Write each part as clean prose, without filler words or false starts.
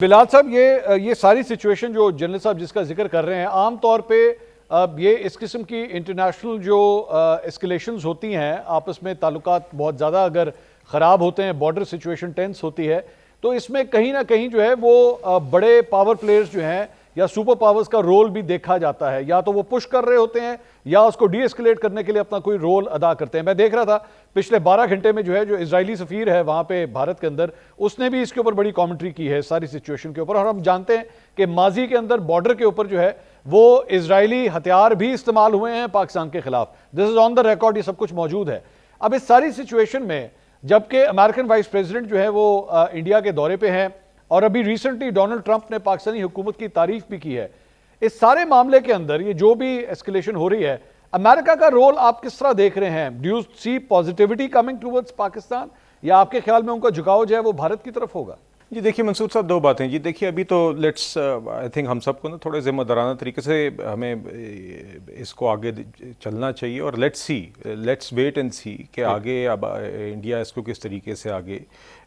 बिलाल साहब, ये सारी सिचुएशन जो जनरल साहब जिसका जिक्र कर रहे हैं, आम तौर पे ये इस किस्म की इंटरनेशनल जो एस्केलेशंस होती हैं, आपस में ताल्लुकात बहुत ज़्यादा अगर ख़राब होते हैं, बॉर्डर सिचुएशन टेंस होती है, तो इसमें कहीं ना कहीं जो है वो बड़े पावर प्लेयर्स जो हैं या सुपर पावर्स का रोल भी देखा जाता है। या तो वो पुश कर रहे होते हैं या उसको डी एस्केलेट करने के लिए अपना कोई रोल अदा करते हैं। मैं देख रहा था पिछले 12 घंटे में जो है, जो इजरायली सफीर है वहां पे भारत के अंदर, उसने भी इसके ऊपर बड़ी कमेंट्री की है सारी सिचुएशन के ऊपर। और हम जानते हैं कि माजी के अंदर बॉर्डर के ऊपर जो है वो इजरायली हथियार भी इस्तेमाल हुए हैं पाकिस्तान के खिलाफ। This is on the record, ये सब कुछ मौजूद है। अब इस सारी सिचुएशन में जबकि अमेरिकन वाइस प्रेसिडेंट जो है वो इंडिया के दौरे पे हैं और अभी रिसेंटली डोनाल्ड ट्रंप ने पाकिस्तानी हुकूमत की तारीफ भी की है, इस सारे मामले के अंदर ये जो भी एस्केलेशन हो रही है, अमेरिका का रोल आप किस तरह देख रहे हैं? Do you see positivity coming towards Pakistan, या आपके ख्याल में उनका झुकाव जो है वो भारत की तरफ होगा? जी देखिए मंसूर साहब, दो बातें। जी देखिए, अभी तो लेट्स आई थिंक हम सबको ना थोड़े ज़िम्मेदाराना तरीके से हमें इसको आगे चलना चाहिए और लेट्स वेट एंड सी कि आगे अब इंडिया इसको किस तरीके से आगे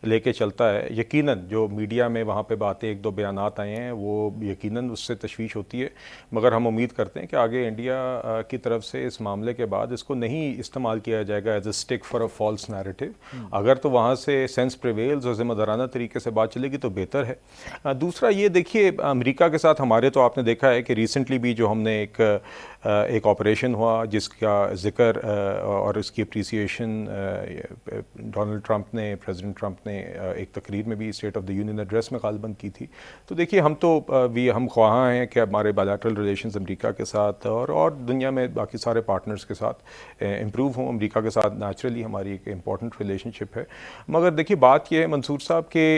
लेके चलता है। यकीनन जो मीडिया में वहाँ पे बातें एक दो बयानात आए हैं वो यकीनन उससे तशवीश होती है, मगर हम उम्मीद करते हैं कि आगे इंडिया की तरफ से इस मामले के बाद इसको नहीं इस्तेमाल किया जाएगा as a stick for a false narrative. अगर तो वहाँ से सेंस प्रिवेल्स और ज़िम्मेदाराना तरीके से बात चलेगी तो बेहतर है। दूसरा ये देखिए, अमेरिका के साथ हमारे तो आपने देखा है कि रिसेंटली भी जो हमने एक ऑपरेशन हुआ जिसका जिक्र और इसकी अप्रिसिएशन डोनाल्ड ट्रंप ने, प्रेसिडेंट ट्रंप ने एक तकरीर में भी state of the union address में गालबन की थी। तो देखिए, हम ख्वाह हैं कि हमारे बायलैटरल रिलेशंस अमेरिका के साथ और दुनिया में बाकी सारे पार्टनर्स के साथ इम्प्रूव हों। अमेरिका के साथ नेचुरली हमारी एक इम्पॉर्टेंट रिलेशनशिप है। मगर देखिए, बात यह है मंसूर साहब के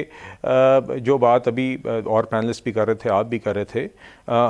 जो बात अभी और पैनलिस्ट भी कर रहे थे, आप भी कर रहे थे,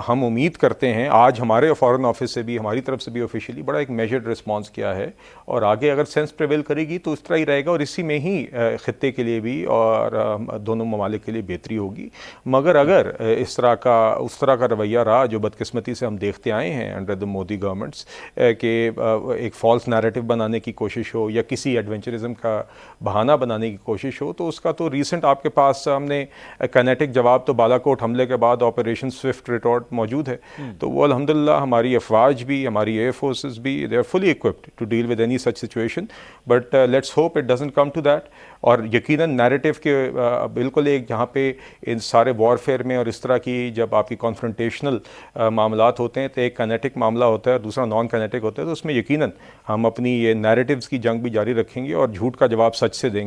हम उम्मीद करते हैं आज हमारे फॉरेन ऑफिस से भी, हमारी तरफ से भी ऑफिशियली बड़ा एक मेजर्ड रिस्पांस किया है और आगे अगर सेंस प्रिवेल करेगी तो इस तरह ही रहेगा और इसी में ही खित्ते के लिए भी और दोनों ममालिक के लिए बेहतरी होगी। मगर अगर उस तरह का रवैया रहा जो बदकिस्मती से हम देखते आए हैं अंडर द मोदी गवर्नमेंट्स, कि एक फॉल्स नैरेटिव बनाने की कोशिश हो या किसी एडवेंचरिज्म का बहाना बनाने की कोशिश हो, तो उसका तो रिसेंट आपके पास हमने काइनेटिक जवाब तो बालाकोट हमले के बाद ऑपरेशन स्विफ्ट रिटॉर्ट मौजूद है। तो वो अल्हम्दुलिल्लाह हमारी अफवाज भी, हमारी एयर फोर्सेस भी, they are fully equipped to deal with any such situation. But let's hope it doesn't come to that. और यकीनन नैरेटिव के बिल्कुल एक जहाँ पे इन सारे वॉरफेयर में और इस तरह की जब आपकी कॉन्फ्रंटेशनल मामलात होते हैं तो एक काइनेटिक मामला होता है और दूसरा नॉन काइनेटिक होता है, तो उसमें यकीनन हम अपनी ये नैरेटिव्स की जंग भी जारी रखेंगे और झूठ का जवाब सच से देंगे।